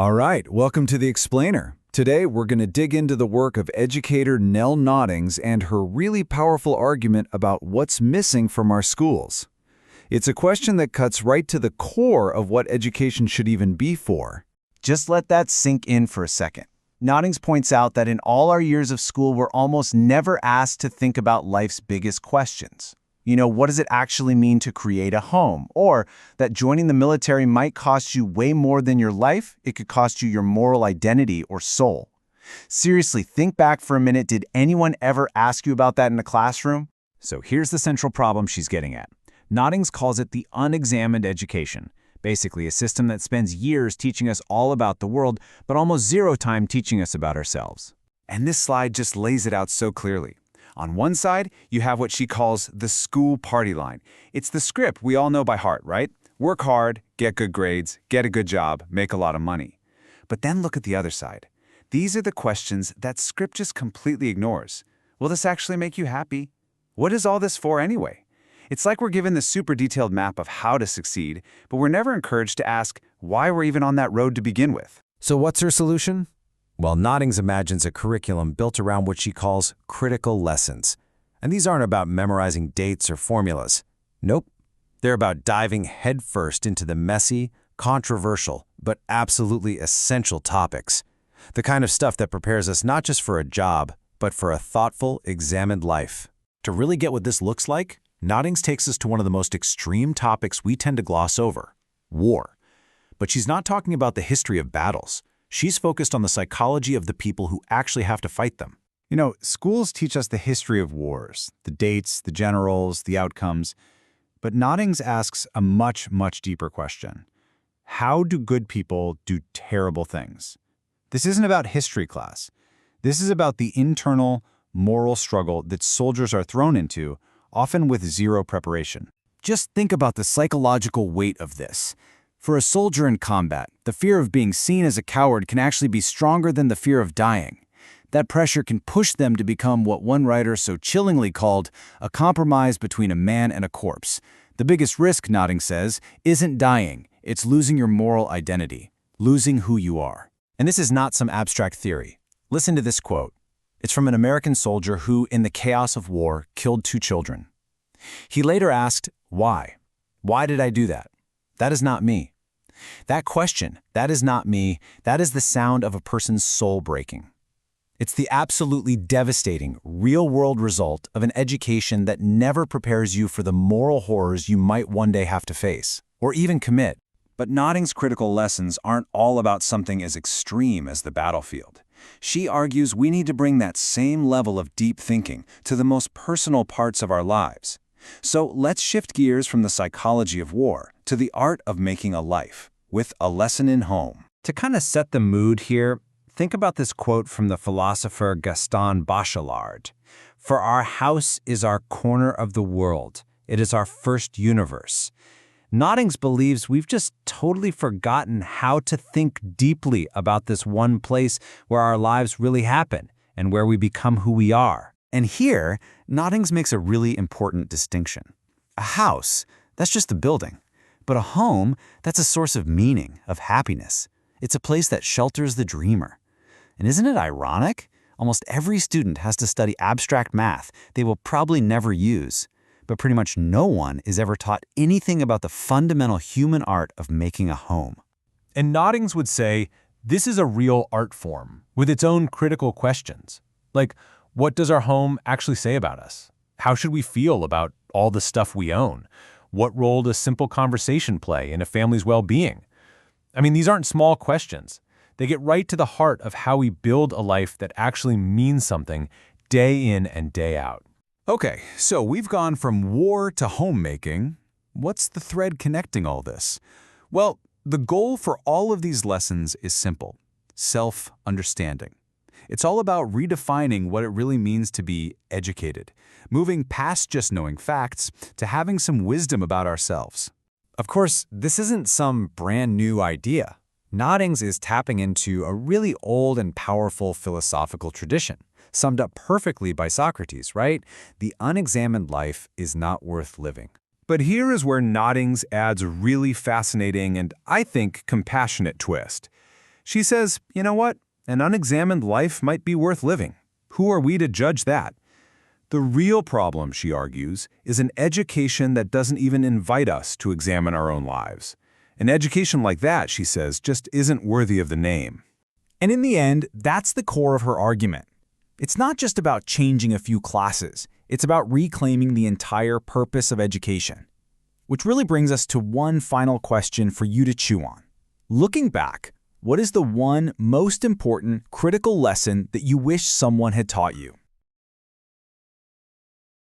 All right, welcome to The Explainer. Today, we're going to dig into the work of educator Nell Noddings and her really powerful argument about what's missing from our schools. It's a question that cuts right to the core of what education should even be for. Just let that sink in for a second. Noddings points out that in all our years of school, we're almost never asked to think about life's biggest questions. What does it actually mean to create a home? Or that joining the military might cost you way more than your life, it could cost you your moral identity or soul. Seriously, think back for a minute. Did anyone ever ask you about that in a classroom? So here's the central problem she's getting at. Noddings calls it the unexamined education, basically a system that spends years teaching us all about the world, but almost zero time teaching us about ourselves. And this slide just lays it out so clearly. On one side, you have what she calls the school party line. It's the script we all know by heart, right? Work hard, get good grades, get a good job, make a lot of money. But then look at the other side. These are the questions that script just completely ignores. Will this actually make you happy? What is all this for anyway? It's like we're given the super detailed map of how to succeed, but we're never encouraged to ask why we're even on that road to begin with. So what's her solution? Well, Noddings imagines a curriculum built around what she calls critical lessons. And these aren't about memorizing dates or formulas. Nope. They're about diving headfirst into the messy, controversial, but absolutely essential topics. The kind of stuff that prepares us not just for a job, but for a thoughtful, examined life. To really get what this looks like, Noddings takes us to one of the most extreme topics we tend to gloss over: war. But she's not talking about the history of battles. She's focused on the psychology of the people who actually have to fight them. Schools teach us the history of wars, the dates, the generals, the outcomes. But Noddings asks a much, much deeper question. How do good people do terrible things? This isn't about history class. This is about the internal, moral struggle that soldiers are thrown into, often with zero preparation. Just think about the psychological weight of this. For a soldier in combat, the fear of being seen as a coward can actually be stronger than the fear of dying. That pressure can push them to become what one writer so chillingly called a compromise between a man and a corpse. The biggest risk, Noddings says, isn't dying. It's losing your moral identity, losing who you are. And this is not some abstract theory. Listen to this quote. It's from an American soldier who, in the chaos of war, killed 2 children. He later asked, why? Why did I do that? That is not me. That question, that is not me, that is the sound of a person's soul breaking. It's the absolutely devastating, real-world result of an education that never prepares you for the moral horrors you might one day have to face, or even commit. But Noddings' critical lessons aren't all about something as extreme as the battlefield. She argues we need to bring that same level of deep thinking to the most personal parts of our lives. So let's shift gears from the psychology of war to the art of making a life, with a lesson in home. To kind of set the mood here, think about this quote from the philosopher Gaston Bachelard. "For our house is our corner of the world. It is our first universe." Noddings believes we've just totally forgotten how to think deeply about this one place where our lives really happen and where we become who we are. And here, Noddings makes a really important distinction. A house, that's just a building. But a home, that's a source of meaning, of happiness. It's a place that shelters the dreamer. And isn't it ironic? Almost every student has to study abstract math they will probably never use. But pretty much no one is ever taught anything about the fundamental human art of making a home. And Noddings would say, this is a real art form with its own critical questions. Like, what does our home actually say about us? How should we feel about all the stuff we own? What role does simple conversation play in a family's well-being? I mean, these aren't small questions. They get right to the heart of how we build a life that actually means something day in and day out. Okay, so we've gone from war to homemaking. What's the thread connecting all this? Well, the goal for all of these lessons is simple: self-understanding. It's all about redefining what it really means to be educated, moving past just knowing facts to having some wisdom about ourselves. Of course, this isn't some brand new idea. Noddings is tapping into a really old and powerful philosophical tradition, summed up perfectly by Socrates, right? The unexamined life is not worth living. But here is where Noddings adds a really fascinating and, I think, compassionate twist. She says, you know what? An unexamined life might be worth living. Who are we to judge that? The real problem, she argues, is an education that doesn't even invite us to examine our own lives. An education like that, she says, just isn't worthy of the name. And in the end, that's the core of her argument. It's not just about changing a few classes. It's about reclaiming the entire purpose of education. Which really brings us to one final question for you to chew on. Looking back, what is the one most important, critical lesson that you wish someone had taught you?